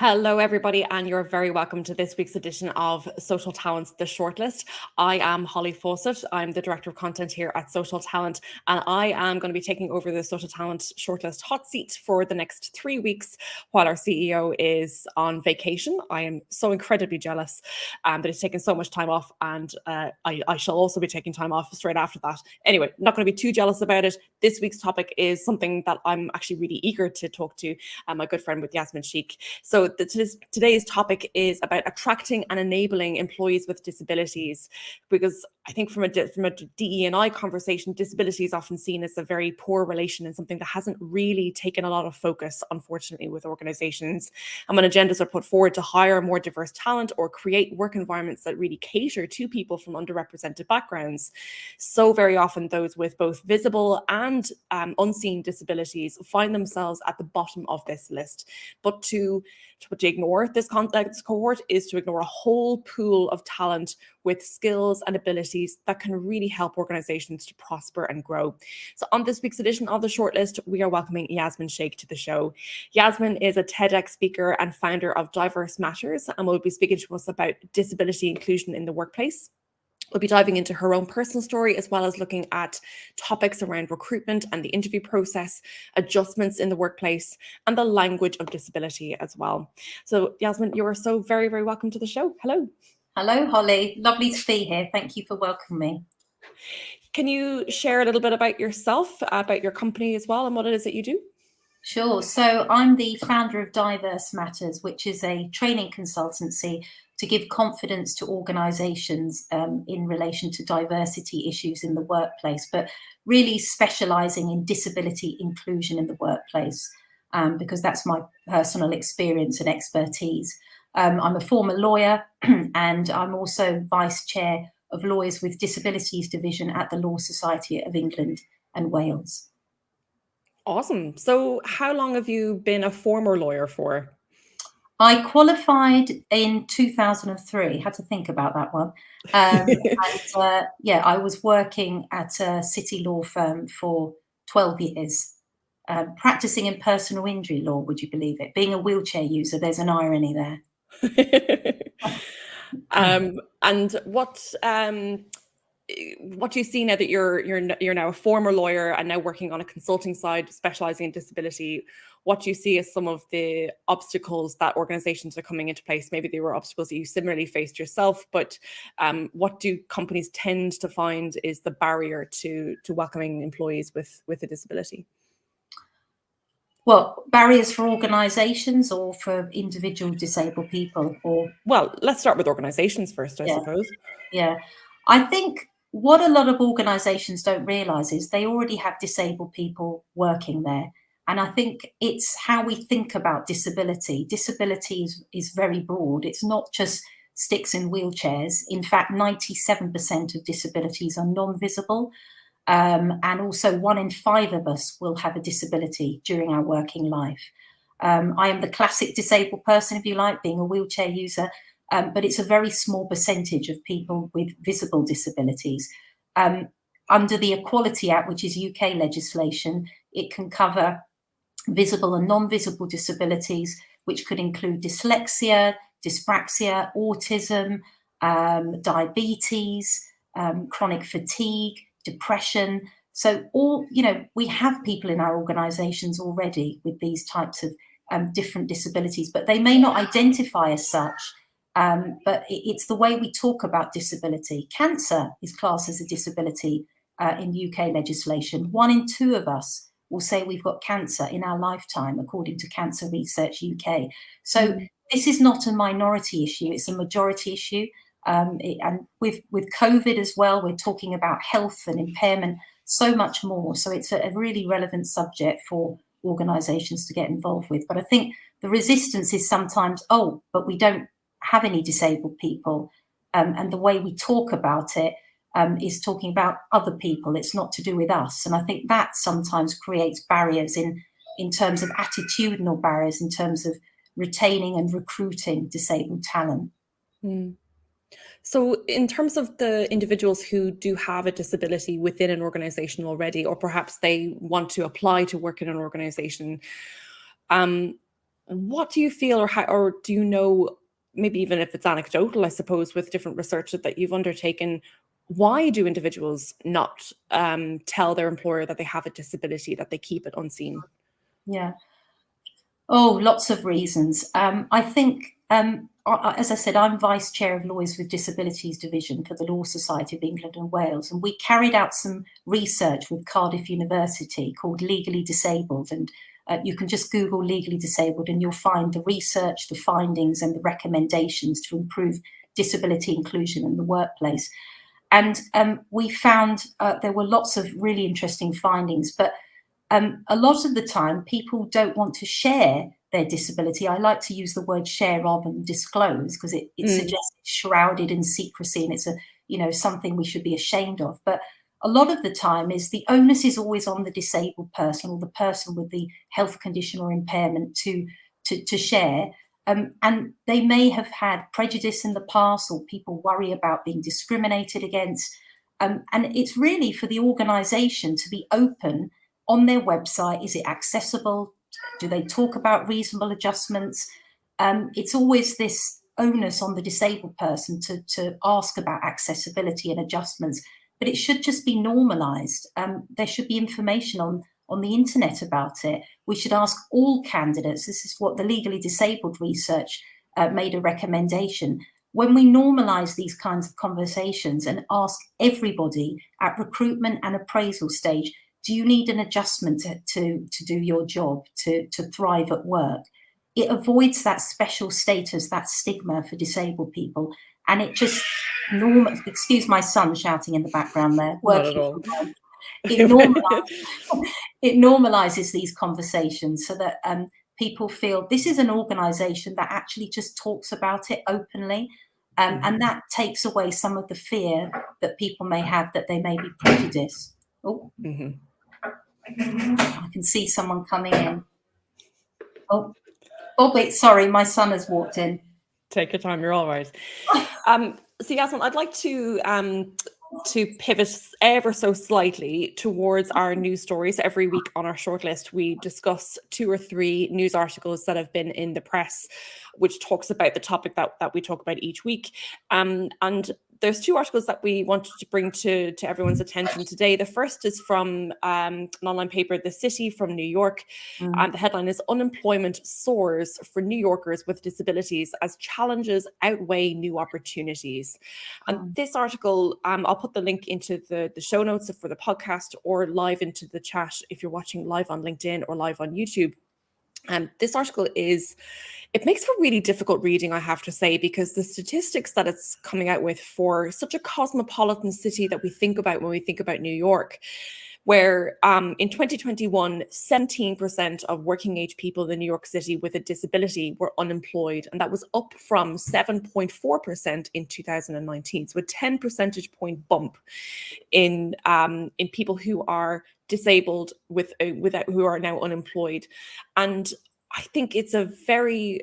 Hello, everybody, and you're very welcome to this week's edition of Social Talent's The Shortlist. I am Holly Fawcett. I'm the Director of Content here at Social Talent, and I am going to be taking over the Social Talent Shortlist hot seat for the next 3 weeks while our CEO is on vacation. I am so incredibly jealous that he's taken so much time off, and I shall also be taking time off straight after that. Anyway, not going to be too jealous about it. This week's topic is something that I'm actually really eager to talk to my good friend with Yasmin Sheikh. So today's topic is about attracting and enabling employees with disabilities, because I think from a DE&I conversation, disability is often seen as a very poor relation and something that hasn't really taken a lot of focus, unfortunately, with organizations. And when agendas are put forward to hire more diverse talent or create work environments that really cater to people from underrepresented backgrounds, so very often those with both visible and unseen disabilities find themselves at the bottom of this list. But to ignore this cohort is to ignore a whole pool of talent with skills and abilities that can really help organizations to prosper and grow. So on this week's edition of The Shortlist, we are welcoming Yasmin Sheikh to the show. Yasmin is a TEDx speaker and founder of Diverse Matters, and will be speaking to us about disability inclusion in the workplace. We'll be diving into her own personal story, as well as looking at topics around recruitment and the interview process, adjustments in the workplace, and the language of disability as well. So Yasmin, you are so very, very welcome to the show. Hello. Hello, Holly. Lovely to be here. Thank you for welcoming me. Can you share a little bit about yourself, about your company as well, and what it is that you do? Sure. So I'm the founder of Diverse Matters, which is a training consultancy to give confidence to organisations in relation to diversity issues in the workplace, but really specialising in disability inclusion in the workplace, because that's my personal experience and expertise. I'm a former lawyer and I'm also Vice Chair of Lawyers with Disabilities Division at the Law Society of England and Wales. Awesome. So how long have you been a former lawyer for? I qualified in 2003. Had to think about that one. I was working at a city law firm for 12 years, practicing in personal injury law, would you believe it? Being a wheelchair user, there's an irony there. And what do you see now that you're now a former lawyer and now working on a consulting side, specializing in disability? What do you see as some of the obstacles that organizations are coming into place? Maybe they were obstacles that you similarly faced yourself, but what do companies tend to find is the barrier to welcoming employees with a disability? Well, barriers for organizations or for individual disabled people? Or well, let's start with organizations first, I suppose. Yeah, I think what a lot of organizations don't realize is they already have disabled people working there. And I think it's how we think about disability. Disability is very broad. It's not just sticks in wheelchairs. In fact, 97% of disabilities are non-visible. And also 1 in 5 of us will have a disability during our working life. I am the classic disabled person, if you like, being a wheelchair user. But it's a very small percentage of people with visible disabilities. Under the Equality Act, which is UK legislation, it can cover visible and non-visible disabilities, which could include dyslexia, dyspraxia, autism, diabetes, chronic fatigue, depression. So we have people in our organisations already with these types of different disabilities, but they may not identify as such. But it's the way we talk about disability. Cancer is classed as a disability in UK legislation. 1 in 2 of us will say we've got cancer in our lifetime, according to Cancer Research UK. So this is not a minority issue, it's a majority issue. And with COVID as well, we're talking about health and impairment, so much more. So it's a really relevant subject for organisations to get involved with. But I think the resistance is sometimes, but we don't have any disabled people. And the way we talk about it is talking about other people. It's not to do with us. And I think that sometimes creates barriers in terms of attitudinal barriers, in terms of retaining and recruiting disabled talent. So in terms of the individuals who do have a disability within an organization already, or perhaps they want to apply to work in an organization, What do you feel, or do you know, maybe even if it's anecdotal, I suppose, with different research that you've undertaken, why do individuals not tell their employer that they have a disability, that they keep it unseen? Yeah. Oh, lots of reasons. I think, as I said, I'm Vice Chair of Lawyers with Disabilities Division for the Law Society of England and Wales, and we carried out some research with Cardiff University called Legally Disabled, and you can just Google Legally Disabled and you'll find the research, the findings and the recommendations to improve disability inclusion in the workplace. And we found there were lots of really interesting findings, but a lot of the time people don't want to share their disability. I like to use the word share rather than disclose, because it suggests it's shrouded in secrecy and it's something we should be ashamed of. But a lot of the time is the onus is always on the disabled person or the person with the health condition or impairment to share. And they may have had prejudice in the past, or people worry about being discriminated against. And it's really for the organisation to be open on their website. Is it accessible? Do they talk about reasonable adjustments? It's always this onus on the disabled person to ask about accessibility and adjustments, but it should just be normalised. There should be information on the internet about it. We should ask all candidates. This is what the Legally Disabled research made a recommendation. When we normalise these kinds of conversations and ask everybody at recruitment and appraisal stage, do you need an adjustment to do your job, to thrive at work? It avoids that special status, that stigma for disabled people. And it just, excuse my son shouting in the background there. Not at all. It normalizes these conversations so that people feel this is an organisation that actually just talks about it openly. And that takes away some of the fear that people may have that they may be prejudiced. Oh. I can see someone coming in. Oh, wait, sorry, my son has walked in. Take your time, you're all right. So Yasmin, I'd like to pivot ever so slightly towards our news stories. Every week on our shortlist, we discuss 2 or 3 news articles that have been in the press, which talks about the topic that we talk about each week. And there's 2 articles that we wanted to bring to everyone's attention today. The first is from an online paper, The City from New York. And the headline is "Unemployment Soars for New Yorkers with Disabilities as Challenges Outweigh New Opportunities." And this article, I'll put the link into the show notes for the podcast or live into the chat if you're watching live on LinkedIn or live on YouTube. This article it makes for really difficult reading, I have to say, because the statistics that it's coming out with for such a cosmopolitan city that we think about when we think about New York, where in 2021, 17% of working age people in New York City with a disability were unemployed. And that was up from 7.4% in 2019. So a 10 percentage point bump in people who are disabled who are now unemployed. And I think it's a very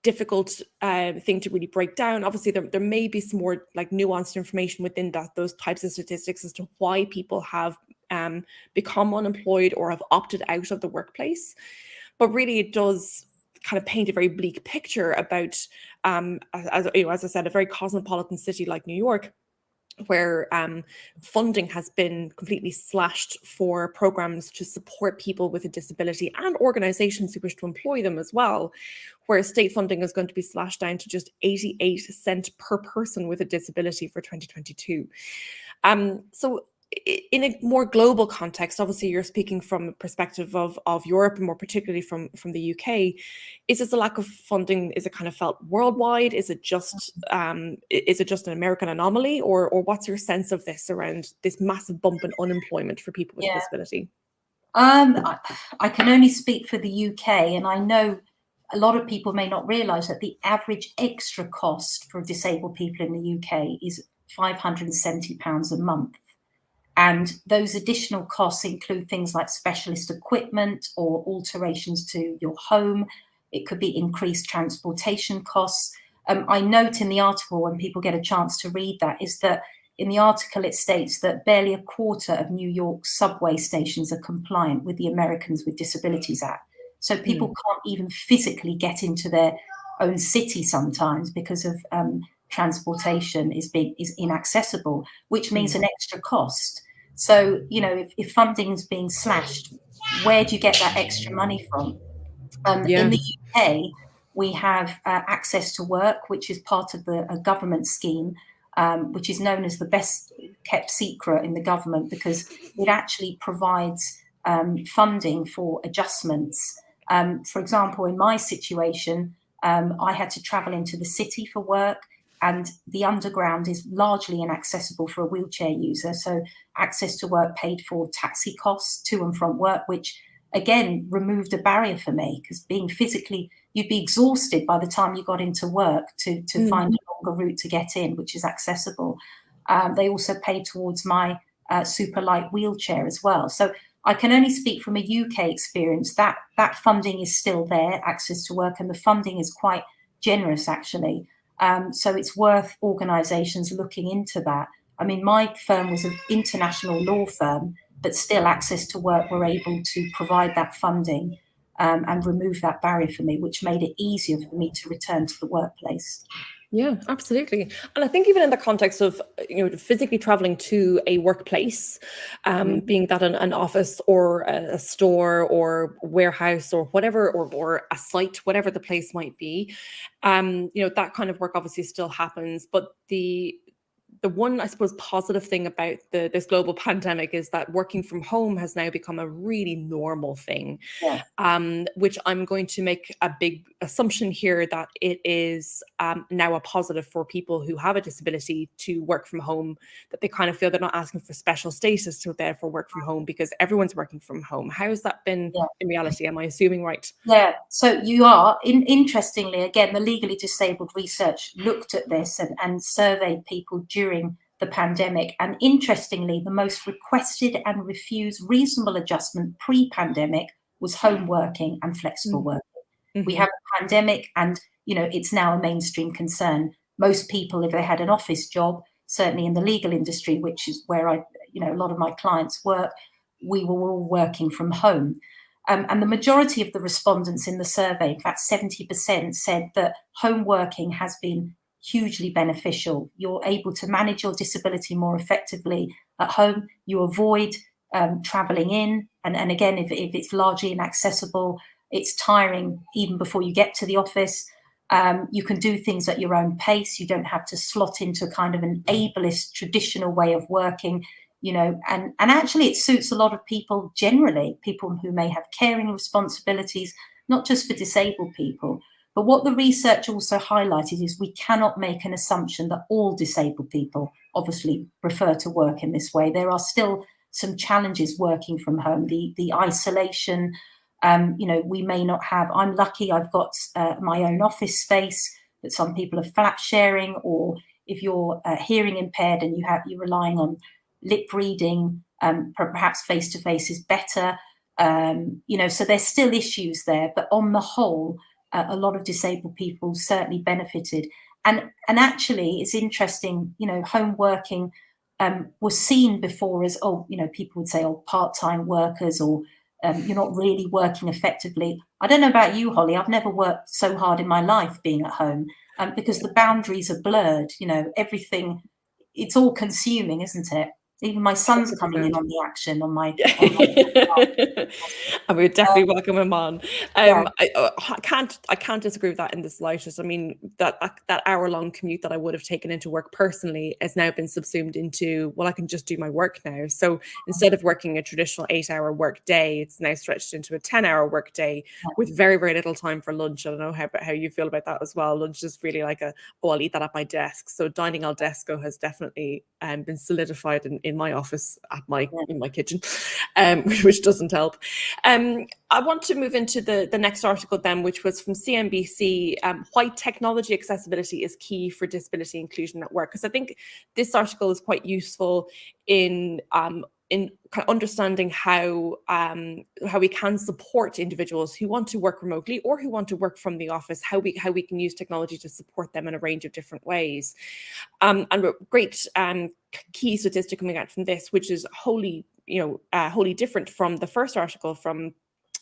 difficult thing to really break down. Obviously, there may be some more like nuanced information within those types of statistics as to why people have become unemployed or have opted out of the workplace. But really, it does kind of paint a very bleak picture about, as I said, a very cosmopolitan city like New York, where funding has been completely slashed for programs to support people with a disability and organizations who wish to employ them as well, where state funding is going to be slashed down to just 88 cents per person with a disability for 2022. So in a more global context, obviously you're speaking from a perspective of Europe and more particularly from the UK. Is this a lack of funding? Is it kind of felt worldwide? Is it just an American anomaly, or what's your sense of this around this massive bump in unemployment for people with disability? I can only speak for the UK, and I know a lot of people may not realise that the average extra cost for disabled people in the UK is £570 a month. And those additional costs include things like specialist equipment or alterations to your home. It could be increased transportation costs. I note in the article, when people get a chance to read that, is that in the article it states that barely a quarter of New York subway stations are compliant with the Americans with Disabilities Act. So people can't even physically get into their own city sometimes because of transportation is inaccessible, which means an extra cost. So, you know, if funding is being slashed, where do you get that extra money from? In the UK, we have access to work, which is part of a government scheme, which is known as the best kept secret in the government, because it actually provides funding for adjustments. For example, in my situation, I had to travel into the city for work, and the underground is largely inaccessible for a wheelchair user. So access to work paid for taxi costs to and from work, which again removed a barrier for me, because being physically, you'd be exhausted by the time you got into work to find a longer route to get in, which is accessible. They also paid towards my super light wheelchair as well. So I can only speak from a UK experience that funding is still there, access to work, and the funding is quite generous actually. So it's worth organisations looking into that. I mean, my firm was an international law firm, but still access to work were able to provide that funding and remove that barrier for me, which made it easier for me to return to the workplace. Yeah, absolutely. And I think even in the context of, you know, physically traveling to a workplace, being that an office or a store or warehouse or whatever, or a site, whatever the place might be, you know, that kind of work obviously still happens. But the one, I suppose, positive thing about this global pandemic is that working from home has now become a really normal thing, Yeah. which I'm going to make a big assumption here that it is now a positive for people who have a disability to work from home, that they kind of feel they're not asking for special status to therefore work from home because everyone's working from home. How has that been in reality? Am I assuming right? Yeah, so you are. Interestingly, again, the legally disabled research looked at this and surveyed people during the pandemic. And interestingly, the most requested and refused reasonable adjustment pre-pandemic was home working and flexible working. We have a pandemic and, you know, it's now a mainstream concern. Most people, if they had an office job, certainly in the legal industry, which is where a lot of my clients work, we were all working from home. And the majority of the respondents in the survey, in fact, 70%, said that home working has been hugely beneficial. You're able to manage your disability more effectively at home. You avoid traveling in. And again, if it's largely inaccessible, it's tiring even before you get to the office. You can do things at your own pace. You don't have to slot into kind of an ableist traditional way of working. You know, and actually it suits a lot of people generally, people who may have caring responsibilities, not just for disabled people. But what the research also highlighted is we cannot make an assumption that all disabled people obviously prefer to work in this way. There are still some challenges working from home, the isolation. You know, we may not have, I'm lucky I've got my own office space, but some people are flat sharing, or if you're hearing impaired and you're relying on lip reading, perhaps face-to-face is better. You know, so there's still issues there, but on the whole, a lot of disabled people certainly benefited. And actually, it's interesting, you know, home working was seen before as, oh, you know, people would say, oh, part-time workers, or you're not really working effectively. I don't know about you, Holly, I've never worked so hard in my life being at home, because the boundaries are blurred, you know, everything, it's all consuming, isn't it? Even my son's coming in on the action on my I would definitely welcome him on. yeah. I can't disagree with that in the slightest. I mean, that hour-long commute that I would have taken into work personally has now been subsumed into, well, I can just do my work now. So instead of working a traditional 8-hour work day, it's now stretched into a 10-hour work day with very, very little time for lunch. I don't know how you feel about that as well. Lunch is really like I'll eat that at my desk. So dining al desco has definitely been solidified in my office in my kitchen, which doesn't help. I want to move into the next article then, which was from CNBC, why technology accessibility is key for disability inclusion at work. Because I think this article is quite useful in kind of understanding how we can support individuals who want to work remotely or who want to work from the office, how we can use technology to support them in a range of different ways. And a great key statistic coming out from this, which is wholly different from the first article from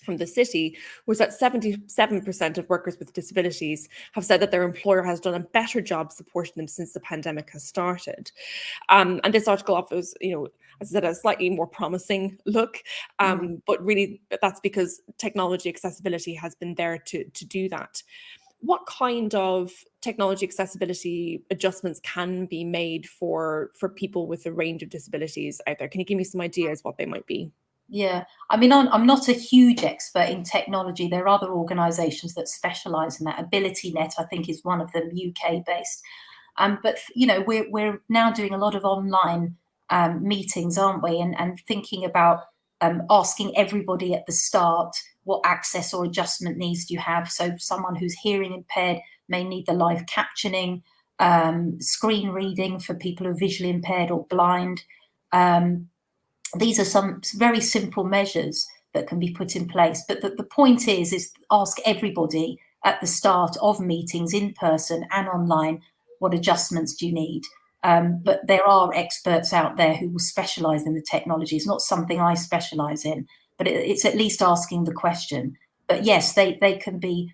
from the city was that 77% of workers with disabilities have said that their employer has done a better job supporting them since the pandemic has started. And this article offers, as I said, a slightly more promising look, but really that's because technology accessibility has been there to do that. What kind of technology accessibility adjustments can be made for people with a range of disabilities out there? Can you give me some ideas what they might be? Yeah, I mean, I'm not a huge expert in technology. There are other organisations that specialise in that. AbilityNet, I think, is one of them, UK based. But we're now doing a lot of online meetings, aren't we? And thinking about asking everybody at the start, what access or adjustment needs do you have? So someone who's hearing impaired may need the live captioning, screen reading for people who are visually impaired or blind. These are some very simple measures that can be put in place. But the point is ask everybody at the start of meetings in person and online, what adjustments do you need? But there are experts out there who will specialise in the technology. It's not something I specialise in, but it's at least asking the question. But yes, they can be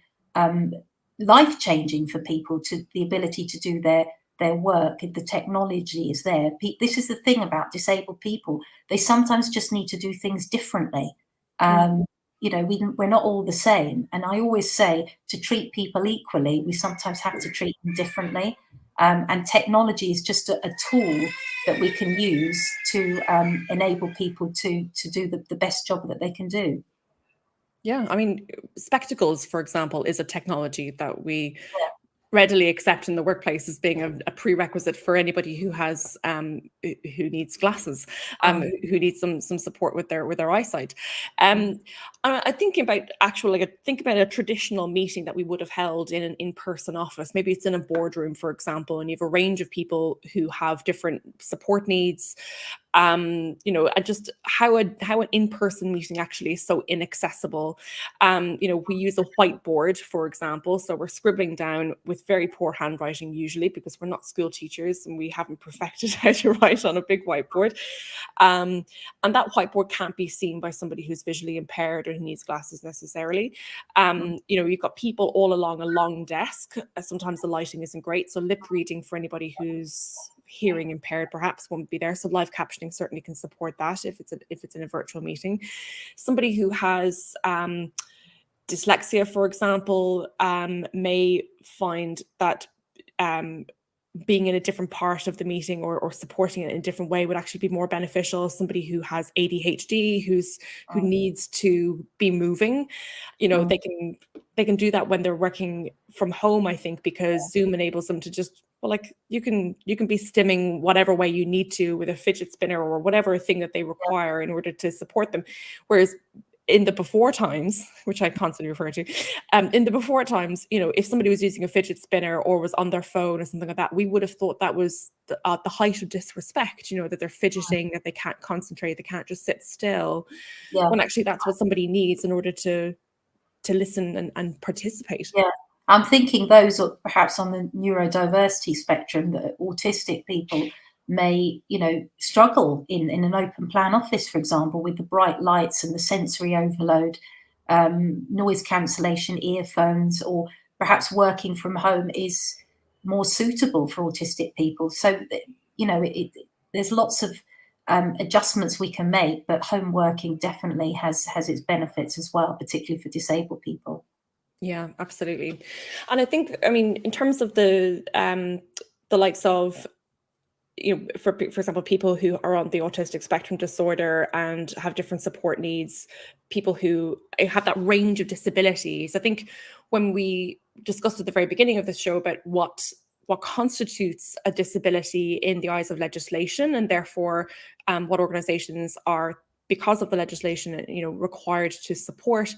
life-changing for people, to the ability to do their work if the technology is there. This is the thing about disabled people. They sometimes just need to do things differently. We're not all the same. And I always say, to treat people equally, we sometimes have to treat them differently. And technology is just a tool that we can use to enable people to do the best job that they can do. Yeah, I mean, spectacles, for example, is a technology that we readily accept in the workplace as being a prerequisite for anybody who has who needs glasses, who needs some support with their eyesight. And I think about think about a traditional meeting that we would have held in an in-person office. Maybe it's in a boardroom, for example, and you have a range of people who have different support needs. And just how an in-person meeting actually is so inaccessible. We use a whiteboard, for example, so we're scribbling down with very poor handwriting usually, because we're not school teachers and we haven't perfected how to write on a big whiteboard. And that whiteboard can't be seen by somebody who's visually impaired or who needs glasses necessarily. You've got people all along a long desk. Sometimes the lighting isn't great, so lip reading for anybody who's hearing impaired perhaps won't be there. So live captioning certainly can support that if it's in a virtual meeting. Somebody who has dyslexia, for example, may find that being in a different part of the meeting or supporting it in a different way would actually be more beneficial. Somebody who has ADHD, who needs to be moving, they can do that when they're working from home, I think, because Zoom enables them to just, you can be stimming whatever way you need to with a fidget spinner or whatever thing that they require in order to support them. Whereas in the before times, which I constantly refer to, in the before times, if somebody was using a fidget spinner or was on their phone or something like that, we would have thought that was the height of disrespect, that they're fidgeting, that they can't concentrate, they can't just sit still. When actually that's what somebody needs in order to listen and participate. Yeah. I'm thinking those are perhaps on the neurodiversity spectrum, that autistic people may, struggle in an open plan office, for example, with the bright lights and the sensory overload, noise cancellation, earphones, or perhaps working from home is more suitable for autistic people. So, there's lots of adjustments we can make, but home working definitely has its benefits as well, particularly for disabled people. Yeah, absolutely. And I think, in terms of the likes of, for example, people who are on the autistic spectrum disorder and have different support needs, people who have that range of disabilities. I think when we discussed at the very beginning of the show about what constitutes a disability in the eyes of legislation, and therefore what organizations are, because of the legislation, required to support,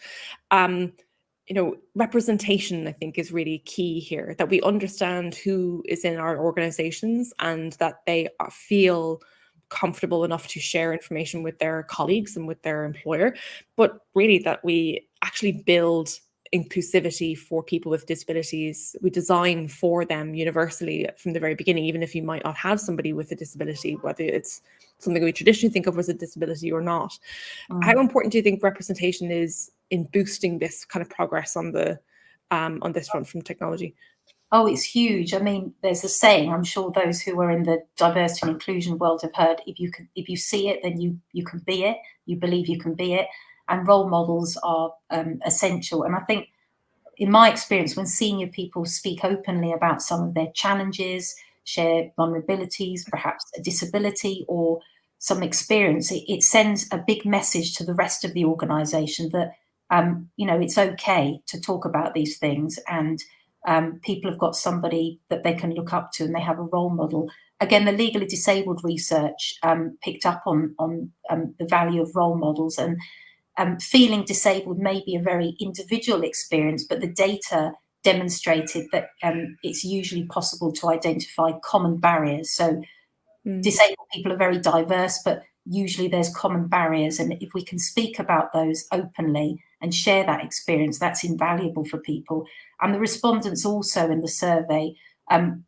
representation, I think, is really key here, that we understand who is in our organizations and that they feel comfortable enough to share information with their colleagues and with their employer, but really that we actually build inclusivity for people with disabilities. We design for them universally from the very beginning, even if you might not have somebody with a disability, whether it's something we traditionally think of as a disability or not. How important do you think representation is in boosting this kind of progress on this front from technology? Oh, it's huge. I mean, there's a saying, I'm sure those who are in the diversity and inclusion world have heard, if you see it, then you can be it. You believe you can be it. And role models are essential. And I think, in my experience, when senior people speak openly about some of their challenges, share vulnerabilities, perhaps a disability or some experience, it sends a big message to the rest of the organisation that, it's okay to talk about these things, and people have got somebody that they can look up to, and they have a role model. Again, the legally disabled research picked up on the value of role models, and feeling disabled may be a very individual experience, but the data demonstrated that it's usually possible to identify common barriers. So disabled people are very diverse, but usually there's common barriers. And if we can speak about those openly and share that experience, that's invaluable for people. And the respondents also in the survey,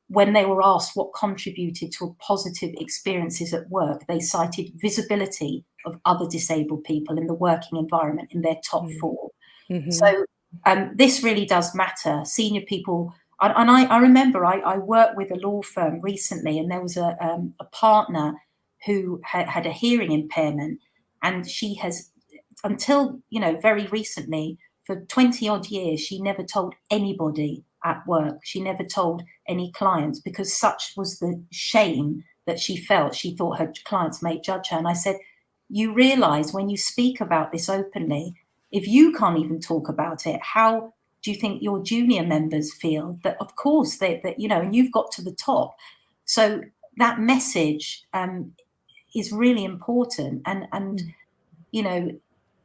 when they were asked what contributed to positive experiences at work, they cited visibility of other disabled people in the working environment in their top four. So this really does matter. Senior people, and I remember I worked with a law firm recently, and there was a partner who had a hearing impairment, and she has, until very recently, for 20 odd years, she never told anybody at work. She never told any clients, because such was the shame that she felt. She thought her clients may judge her. And I said, you realize when you speak about this openly, if you can't even talk about it, how do you think your junior members feel? That of course and you've got to the top. So that message is really important. And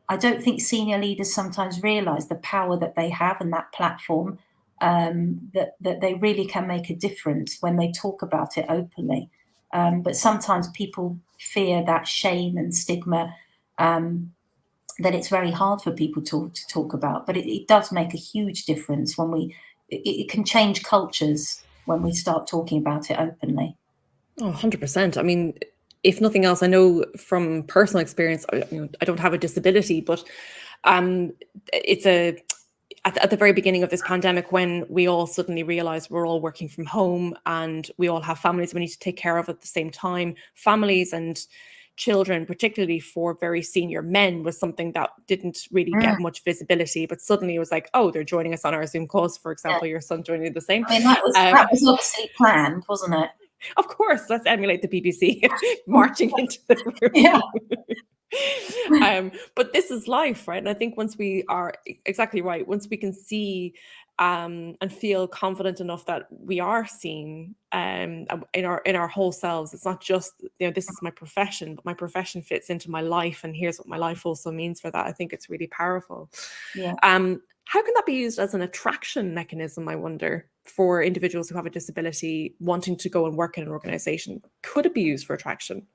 I don't think senior leaders sometimes realize the power that they have and that platform, that they really can make a difference when they talk about it openly. But sometimes people fear that shame and stigma, that it's very hard for people to talk about. But it does make a huge difference when it can change cultures when we start talking about it openly. Oh, 100%. I mean, if nothing else, I know from personal experience, I don't have a disability, but it's at the very beginning of this pandemic, when we all suddenly realized we're all working from home and we all have families we need to take care of at the same time. Families and children, particularly for very senior men, was something that didn't really get much visibility, but suddenly it was like, oh, they're joining us on our Zoom calls, for example. Your son joining the same. I mean, that was obviously planned, wasn't it? Of course, let's emulate the BBC marching into the room. Yeah. But this is life, right? And I think once we are exactly right, once we can see and feel confident enough that we are seen in our whole selves, it's not just this is my profession, but my profession fits into my life, and here's what my life also means for that. I think it's really powerful. Yeah. How can that be used as an attraction mechanism, I wonder, for individuals who have a disability wanting to go and work in an organization? Could it be used for attraction?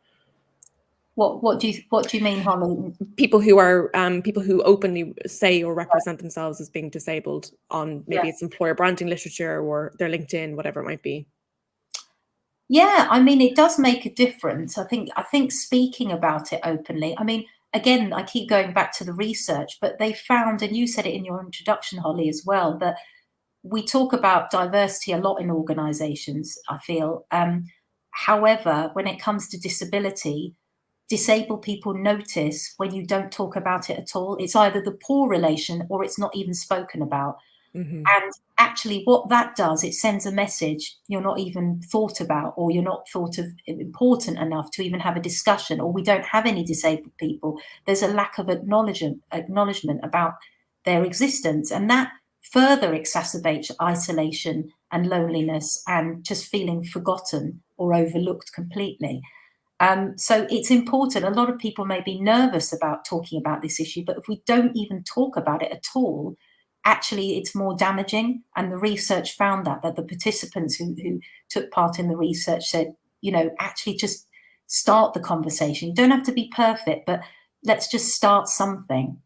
What do you mean, Holly? People who openly say or represent themselves as being disabled on maybe it's employer branding literature or their LinkedIn, whatever it might be. Yeah, I mean, it does make a difference. I think speaking about it openly, I mean, again, I keep going back to the research, but they found, and you said it in your introduction, Holly, as well, that we talk about diversity a lot in organizations, I feel. However, when it comes to disability, disabled people notice when you don't talk about it at all. It's either the poor relation or it's not even spoken about. And actually what that does, it sends a message you're not even thought about, or you're not thought of important enough to even have a discussion, or we don't have any disabled people. There's a lack of acknowledgement about their existence, and that further exacerbates isolation and loneliness and just feeling forgotten or overlooked completely. So it's important. A lot of people may be nervous about talking about this issue, but if we don't even talk about it at all, actually it's more damaging. And the research found that the participants who took part in the research said, actually just start the conversation. You don't have to be perfect, but let's just start something.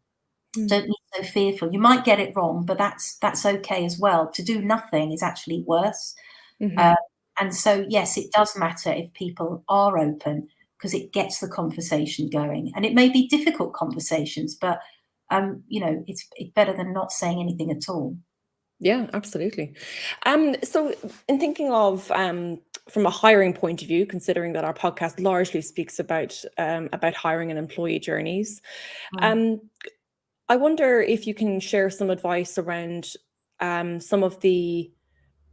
Don't be so fearful. You might get it wrong, but that's okay as well. To do nothing is actually worse. And so, yes, it does matter if people are open, because it gets the conversation going. And it may be difficult conversations, but it's better than not saying anything at all. Yeah, absolutely. So in thinking of from a hiring point of view, considering that our podcast largely speaks about hiring and employee journeys, um, I wonder if you can share some advice around some of the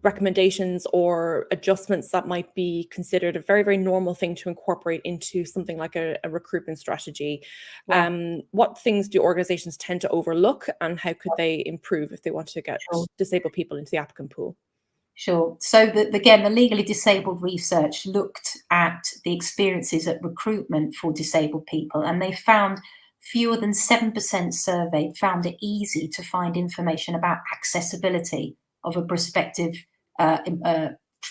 recommendations or adjustments that might be considered a very, very normal thing to incorporate into something like a recruitment strategy. Yeah. What things do organizations tend to overlook, and how could they improve if they want to get Sure. disabled people into the applicant pool? Sure. So again, the legally disabled research looked at the experiences at recruitment for disabled people, and they found fewer than 7% surveyed found it easy to find information about accessibility of a prospective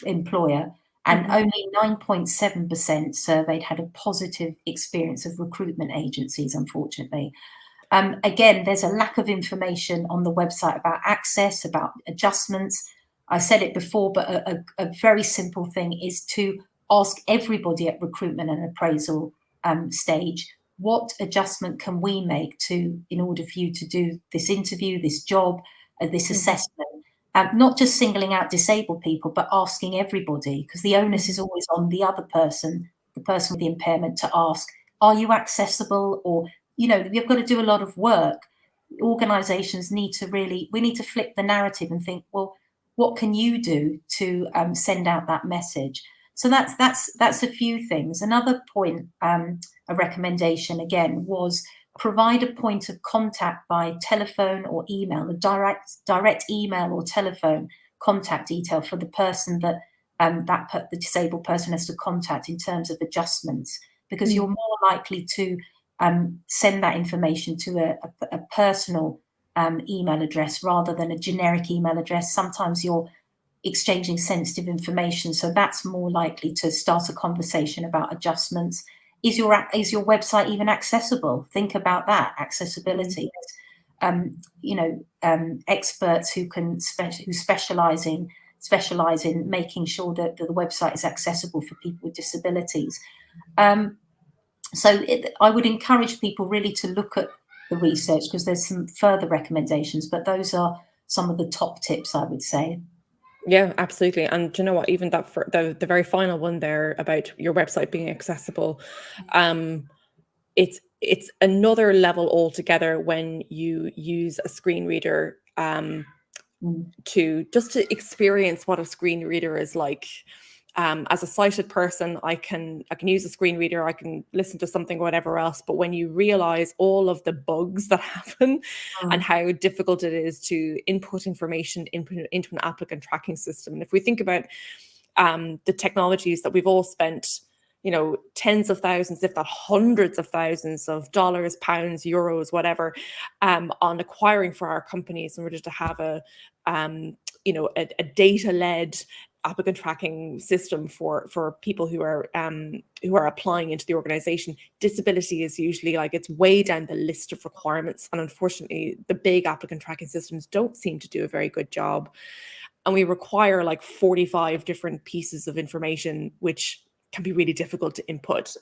employer, and only 9.7% surveyed had a positive experience of recruitment agencies, unfortunately. Again, there's a lack of information on the website about access, about adjustments. I said it before, but a very simple thing is to ask everybody at recruitment and appraisal stage, what adjustment can we make in order for you to do this interview, this job, this assessment? Not just singling out disabled people, but asking everybody, because the onus is always on the other person, the person with the impairment, to ask, are you accessible? Or, you've got to do a lot of work. Organizations we need to flip the narrative and think, well, what can you do to send out that message? So that's a few things. Another point, a recommendation again, was provide a point of contact by telephone or email, a direct email or telephone contact detail for the person that the disabled person has to contact in terms of adjustments, because you're more likely to send that information to a personal email address rather than a generic email address. Sometimes you're exchanging sensitive information, so that's more likely to start a conversation about adjustments. Is your website even accessible? Think about that, accessibility. Experts who specialize in making sure that the website is accessible for people with disabilities. So I would encourage people really to look at the research, because there's some further recommendations, but those are some of the top tips, I would say. Yeah, absolutely. And do you know what? Even that for the very final one there about your website being accessible, it's another level altogether when you use a screen reader to experience what a screen reader is like. As a sighted person, I can use a screen reader, I can listen to something, whatever else. But when you realize all of the bugs that happen and how difficult it is to input information into an applicant tracking system, and if we think about the technologies that we've all spent, tens of thousands, if not hundreds of thousands of dollars, pounds, euros, whatever, on acquiring for our companies in order to have a data-led applicant tracking system for people who are applying into the organization. Disability is usually it's way down the list of requirements, and unfortunately the big applicant tracking systems don't seem to do a very good job, and we require 45 different pieces of information, which can be really difficult to input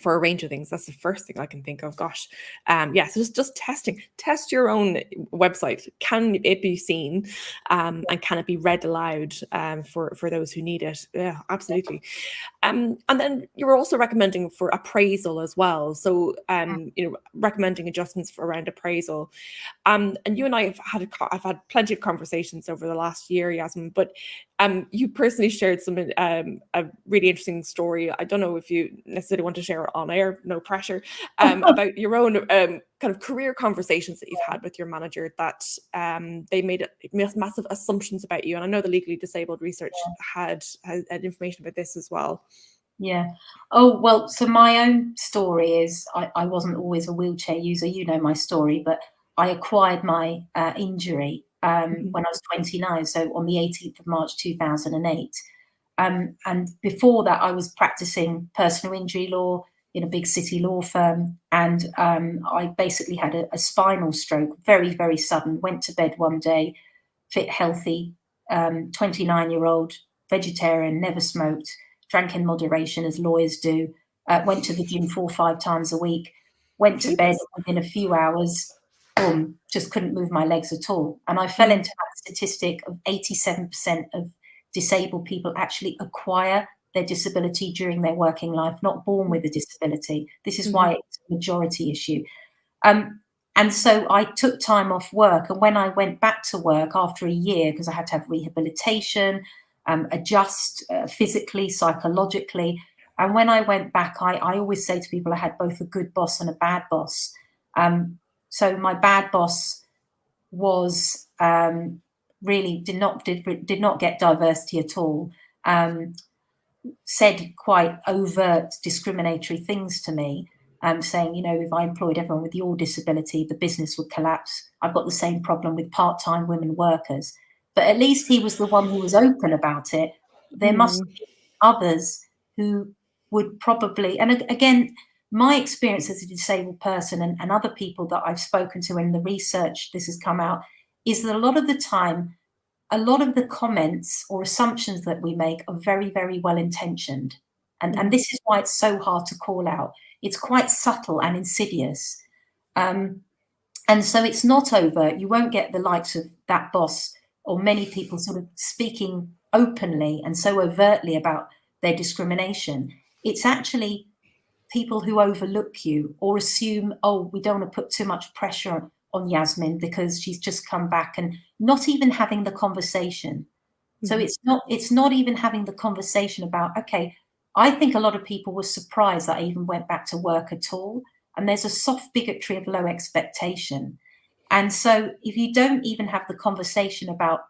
for a range of things. That's the first thing I can think of. Gosh. So just test your own website. Can it be seen? And can it be read aloud for those who need it? Yeah, absolutely. And then you were also recommending for appraisal as well. So, recommending adjustments around appraisal. And you and I I've had plenty of conversations over the last year, Yasmin, but you personally shared a really interesting story. I don't know if you necessarily want to share it on air, no pressure, about your own kind of career conversations that you've had with your manager, that they made massive assumptions about you. And I know the legally disabled research had information about this as well. Yeah. Oh, well, so my own story is I wasn't always a wheelchair user. You know my story, but I acquired my injury when I was 29, so on the 18th of March 2008. And before that, I was practicing personal injury law, in a big city law firm, and I basically had a spinal stroke, very, very sudden. Went to bed one day, fit, healthy, 29-year-old, vegetarian, never smoked, drank in moderation as lawyers do, went to the gym 4 or 5 times a week, went to bed within a few hours, boom, just couldn't move my legs at all. And I fell into that statistic of 87% of disabled people actually acquire their disability during their working life, not born with a disability. This is why it's a majority issue. And so I took time off work. And when I went back to work after a year, because I had to have rehabilitation, adjust physically, psychologically. And when I went back, I always say to people I had both a good boss and a bad boss. So my bad boss was really did not get diversity at all. Said quite overt discriminatory things to me, saying, if I employed everyone with your disability, the business would collapse. I've got the same problem with part-time women workers. But at least he was the one who was open about it. There must be others who would probably, and again, my experience as a disabled person and other people that I've spoken to in the research this has come out, is that a lot of the time, a lot of the comments or assumptions that we make are very, very well intentioned. And this is why it's so hard to call out. It's quite subtle and insidious. And so it's not overt. You won't get the likes of that boss or many people sort of speaking openly and so overtly about their discrimination. It's actually people who overlook you or assume, oh, we don't want to put too much pressure on Yasmin because she's just come back, and not even having the conversation. So it's not even having the conversation about, okay, I think a lot of people were surprised that I even went back to work at all. And there's a soft bigotry of low expectation. And so if you don't even have the conversation about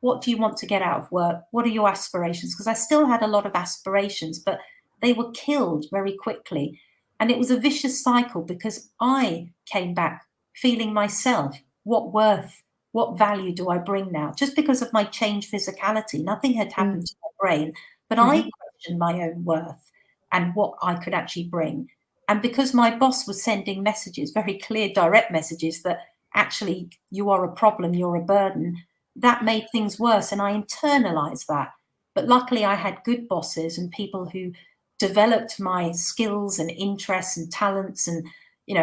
what do you want to get out of work? What are your aspirations? Because I still had a lot of aspirations, but they were killed very quickly. And it was a vicious cycle because I came back feeling myself, what worth, what value do I bring now? Just because of my changed physicality, nothing had happened to my brain, but I questioned my own worth and what I could actually bring. And because my boss was sending messages, very clear, direct messages that actually you are a problem, you're a burden, that made things worse. And I internalized that. But luckily I had good bosses and people who developed my skills and interests and talents and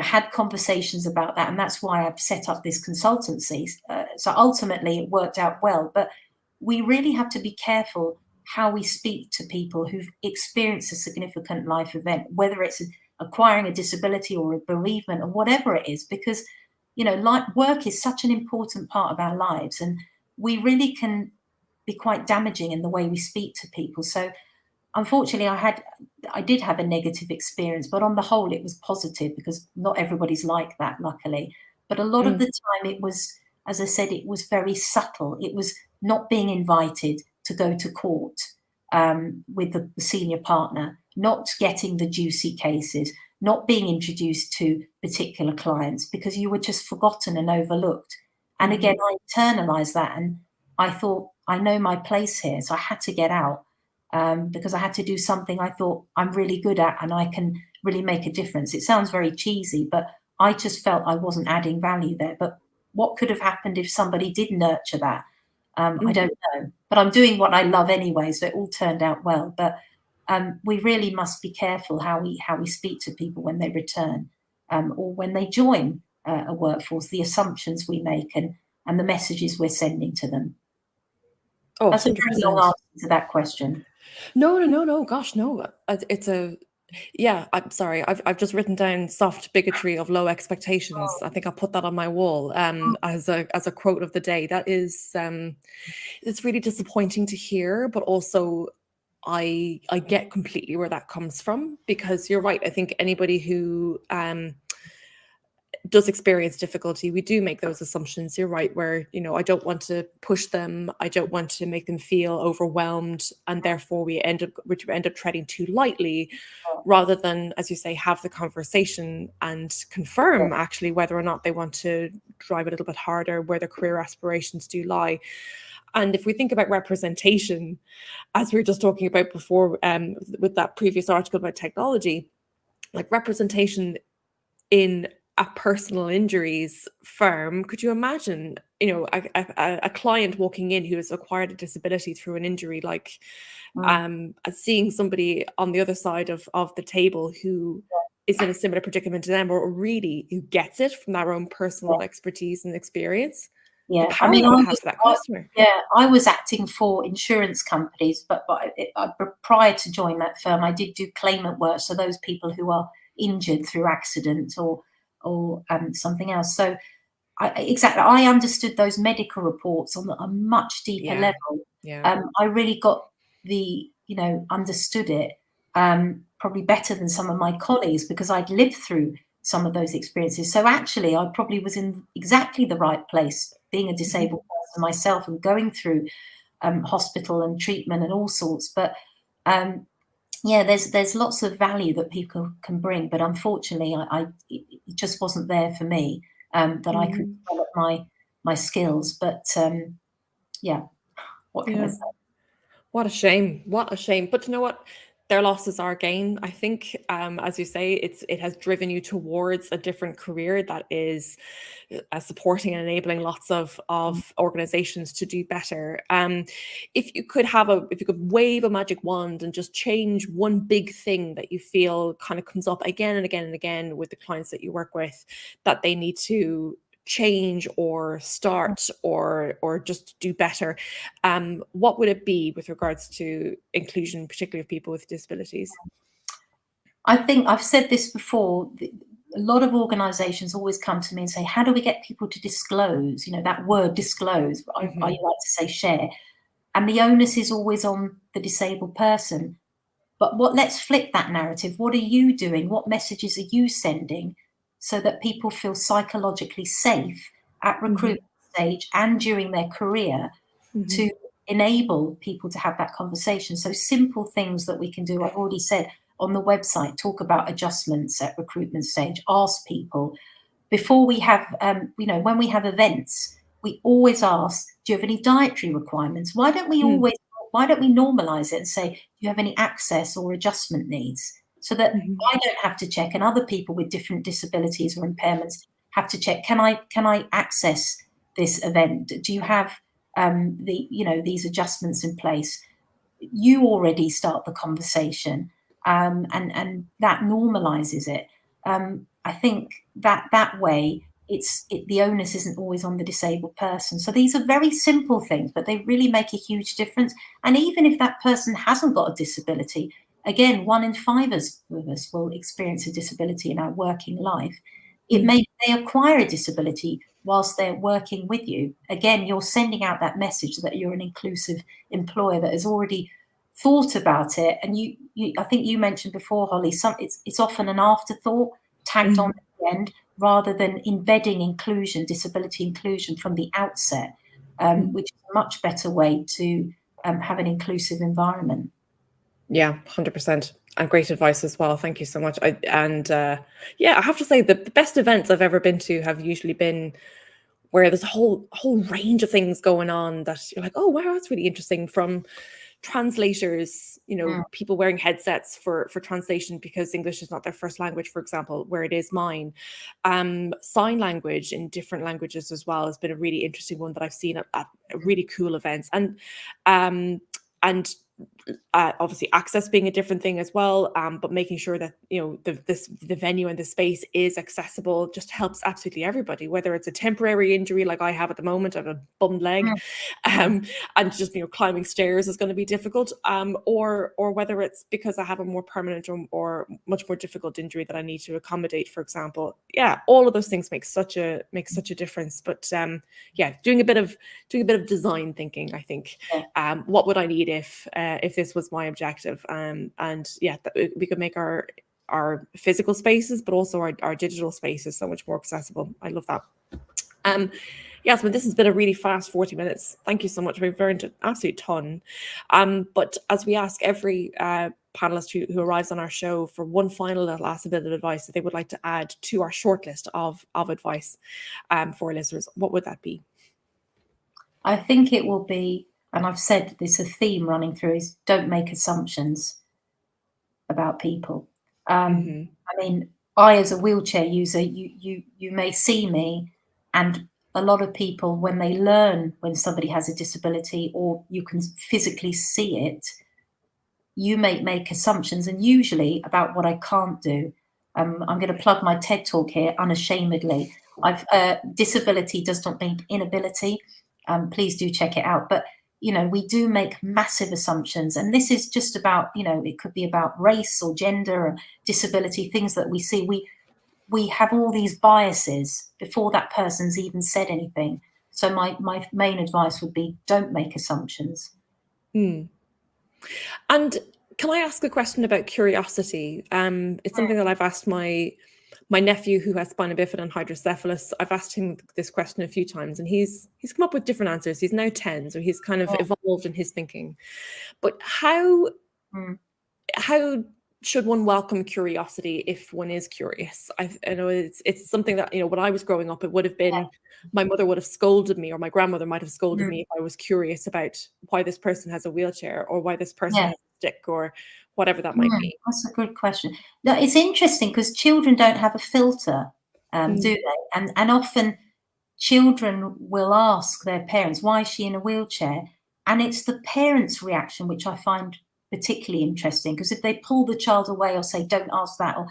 had conversations about that. And that's why I've set up this consultancy. So ultimately it worked out well. But we really have to be careful how we speak to people who've experienced a significant life event, whether it's acquiring a disability or a bereavement or whatever it is, because, work is such an important part of our lives. And we really can be quite damaging in the way we speak to people. So unfortunately, I did have a negative experience, but on the whole, it was positive because not everybody's like that, luckily. But a lot of the time it was, as I said, it was very subtle. It was not being invited to go to court with the senior partner, not getting the juicy cases, not being introduced to particular clients because you were just forgotten and overlooked. And again, I internalized that and I thought, I know my place here. So I had to get out. Because I had to do something I thought I'm really good at and I can really make a difference. It sounds very cheesy, but I just felt I wasn't adding value there. But what could have happened if somebody did nurture that? I don't know. But I'm doing what I love anyway, so it all turned out well. But we really must be careful how we speak to people when they return or when they join a workforce, the assumptions we make and the messages we're sending to them. Oh, that's 100%. A very long answer to that question. No. Gosh, no. I'm sorry. I've just written down soft bigotry of low expectations. I think I'll put that on my wall as a quote of the day. That is, it's really disappointing to hear, but also I get completely where that comes from because you're right. I think anybody who does experience difficulty, we do make those assumptions. You're right, where I don't want to push them, I don't want to make them feel overwhelmed, and therefore we end up treading too lightly, rather than, as you say, have the conversation and confirm actually whether or not they want to drive a little bit harder, where their career aspirations do lie. And if we think about representation, as we were just talking about before with that previous article about technology, like representation in a personal injuries firm, could you imagine, a client walking in who has acquired a disability through an injury, like seeing somebody on the other side of the table who is in a similar predicament to them, or really who gets it from their own personal expertise and experience? The Yeah, I power mean, that would have to that customer. I was acting for insurance companies, but prior to joining that firm, I did do claimant work. So those people who are injured through accident or something else. So I understood those medical reports on a much deeper level. I really got understood it probably better than some of my colleagues, because I'd lived through some of those experiences. So actually, I probably was in exactly the right place, being a disabled person myself and going through hospital and treatment and all sorts. But there's lots of value that people can bring, but unfortunately, it just wasn't there for me, that I could develop my skills. But what can I say? What a shame. What a shame. But you know what? Their losses are gain. I think, as you say, it has driven you towards a different career that is supporting and enabling lots of organizations to do better. If you could wave a magic wand and just change one big thing that you feel kind of comes up again and again and again with the clients that you work with, that they need to change or start or just do better, what would it be with regards to inclusion, particularly of people with disabilities? I think I've said this before. A lot of organizations always come to me and say, how do we get people to disclose? That word disclose, I like to say share. And the onus is always on the disabled person. But let's flip that narrative. What are you doing? What messages are you sending so that people feel psychologically safe at recruitment stage and during their career to enable people to have that conversation? So simple things that we can do. I've already said on the website, talk about adjustments at recruitment stage, ask people. Before we have, when we have events, we always ask, do you have any dietary requirements? Why don't we normalize it and say, do you have any access or adjustment needs? So that I don't have to check, and other people with different disabilities or impairments have to check, can I access this event? Do you have these adjustments in place? You already start the conversation, and that normalizes it. I think that way the onus isn't always on the disabled person. So these are very simple things, but they really make a huge difference. And even if that person hasn't got a disability, again, 1 in 5 of us will experience a disability in our working life. It may be they acquire a disability whilst they're working with you. Again, you're sending out that message that you're an inclusive employer that has already thought about it. And I think you mentioned before, Holly, it's often an afterthought tagged on at the end, rather than embedding disability inclusion from the outset, which is a much better way to have an inclusive environment. Yeah, 100%. And great advice as well. Thank you so much. I have to say the best events I've ever been to have usually been where there's a whole range of things going on that you're like, oh wow, that's really interesting. From translators, people wearing headsets for translation because English is not their first language, for example, where it is mine. Sign language in different languages as well has been a really interesting one that I've seen at really cool events. And obviously access being a different thing as well, but making sure that the venue and the space is accessible just helps absolutely everybody, whether it's a temporary injury like I have at the moment, I have a bummed leg, and just climbing stairs is going to be difficult, or whether it's because I have a more permanent or much more difficult injury that I need to accommodate, for example. All of those things make such a difference. But doing a bit of design thinking, I think. What would I need if this was my objective, we could make our physical spaces, but also our digital spaces so much more accessible. I love that. Yasmin, this has been a really fast 40 minutes. Thank you so much. We've learned an absolute ton. But as we ask every panelist who arrives on our show for one final last bit of advice that they would like to add to our shortlist of advice for our listeners, what would that be? I think it will be, and I've said this, a theme running through is don't make assumptions about people. Mhm. I mean, I, as a wheelchair user, you may see me, and a lot of people, when they learn when somebody has a disability, or you can physically see it, you may make assumptions, and usually about what I can't do. I'm going to plug my TED talk here unashamedly. Disability does not mean inability. Please do check it out. But we do make massive assumptions, and this is just about, it could be about race or gender or disability, things that we see. We have all these biases before that person's even said anything. So my main advice would be, don't make assumptions. Mm. And can I ask a question about curiosity? It's something that I've asked my nephew, who has spina bifida and hydrocephalus. I've asked him this question a few times, and he's come up with different answers. He's now 10, so he's kind of evolved in his thinking. But how should one welcome curiosity if one is curious? I know it's something that, when I was growing up, it would have been, my mother would have scolded me, or my grandmother might have scolded me if I was curious about why this person has a wheelchair, or why this person has a stick, or whatever that might be. That's a good question. No, it's interesting because children don't have a filter, do they? And often children will ask their parents, why is she in a wheelchair? And it's the parents' reaction which I find particularly interesting, because if they pull the child away or say, don't ask that, or,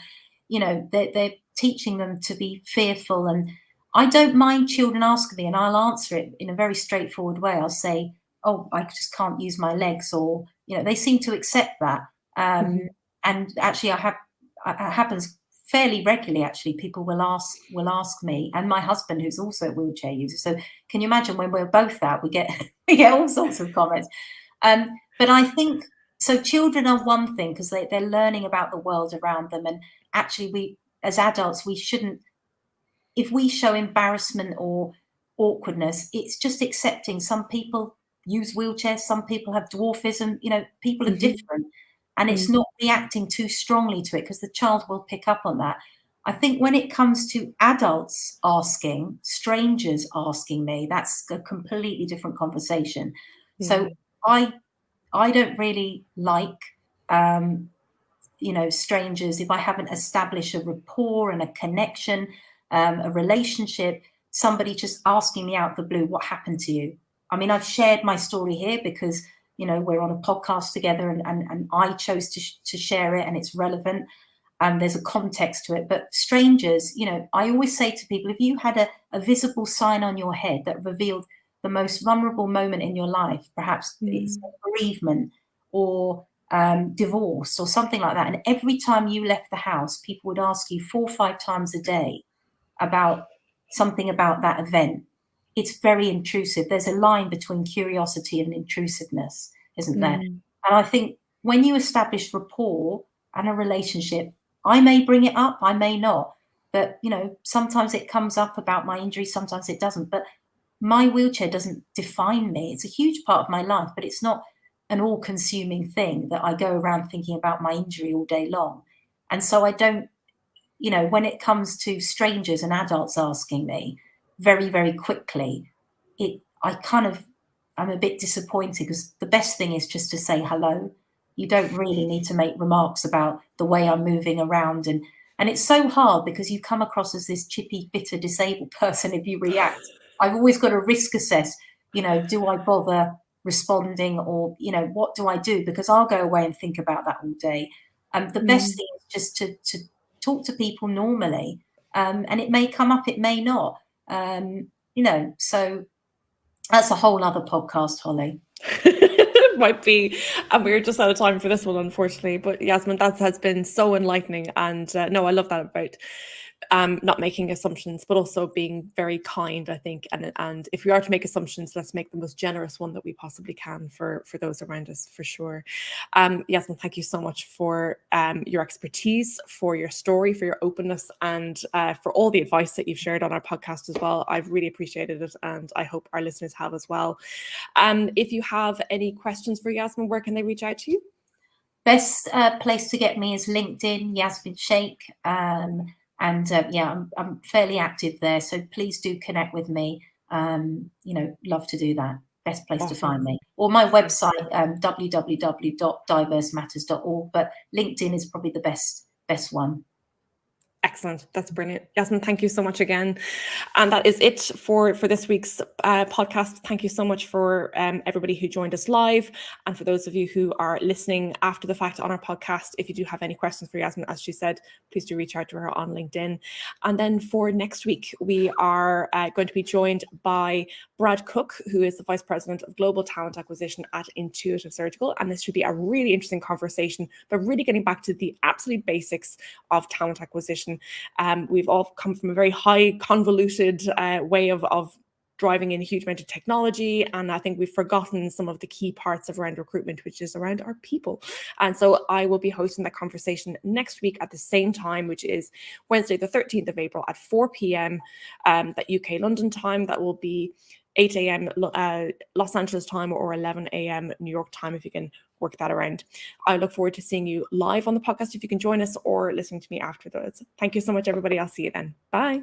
they're teaching them to be fearful. And I don't mind children asking me, and I'll answer it in a very straightforward way. I'll say, oh, I just can't use my legs, or, they seem to accept that. And actually, it happens fairly regularly. Actually, people will ask me, and my husband, who's also a wheelchair user. So can you imagine, when we're both out, we get all sorts of comments. But I think, so children are one thing, because they're learning about the world around them, and actually, we as adults, we shouldn't. If we show embarrassment or awkwardness, it's just accepting. Some people use wheelchairs, some people have dwarfism. People are different. And it's not reacting too strongly to it, because the child will pick up on that. I think when it comes to adults asking, strangers asking me, that's a completely different conversation. So I don't really like, strangers, if I haven't established a rapport and a connection, a relationship, somebody just asking me out the blue, what happened to you? I mean, I've shared my story here because we're on a podcast together, and I chose to share it, and it's relevant. There's a context to it. But strangers, I always say to people, if you had a visible sign on your head that revealed the most vulnerable moment in your life, perhaps it's bereavement or divorce or something like that, and every time you left the house, people would ask you 4 or 5 times a day about something about that event, it's very intrusive. There's a line between curiosity and intrusiveness, isn't there? And I think when you establish rapport and a relationship, I may bring it up, I may not, but sometimes it comes up about my injury, sometimes it doesn't. But my wheelchair doesn't define me. It's a huge part of my life, but it's not an all-consuming thing that I go around thinking about my injury all day long. And so I don't, when it comes to strangers and adults asking me, very, very quickly, I'm a bit disappointed, because the best thing is just to say hello. You don't really need to make remarks about the way I'm moving around. And it's so hard, because you come across as this chippy, bitter, disabled person if you react. I've always got to risk assess, do I bother responding, or, what do I do? Because I'll go away and think about that all day. The best thing is just to talk to people normally. And it may come up, it may not. So that's a whole other podcast, Holly. Might be, and we're just out of time for this one, unfortunately. But Yasmin, that has been so enlightening, and no, I love that about not making assumptions, but also being very kind, I think. And if we are to make assumptions, let's make the most generous one that we possibly can for those around us, for sure. Yasmin, thank you so much for your expertise, for your story, for your openness, and for all the advice that you've shared on our podcast as well. I've really appreciated it, and I hope our listeners have as well. If you have any questions for Yasmin, where can they reach out to you? Best place to get me is LinkedIn, Yasmin Sheikh. I'm fairly active there, so please do connect with me. Love to do that. Best place to find me. Or my website, www.diversematters.org. But LinkedIn is probably the best best one. Excellent. That's brilliant. Yasmin, thank you so much again. And that is it for this week's podcast. Thank you so much for everybody who joined us live. And for those of you who are listening after the fact on our podcast, if you do have any questions for Yasmin, as she said, please do reach out to her on LinkedIn. And then for next week, we are going to be joined by Brad Cook, who is the Vice President of Global Talent Acquisition at Intuitive Surgical. And this should be a really interesting conversation, but really getting back to the absolute basics of talent acquisition. We've all come from a very high, convoluted way of driving in a huge amount of technology. And I think we've forgotten some of the key parts of around recruitment, which is around our people. And so I will be hosting that conversation next week at the same time, which is Wednesday, the 13th of April at 4 p.m. That UK London time. That will be 8 a.m. Los Angeles time or 11 a.m. New York time, if you can work that around. I look forward to seeing you live on the podcast if you can join us, or listening to me afterwards. Thank you so much, everybody. I'll see you then. Bye.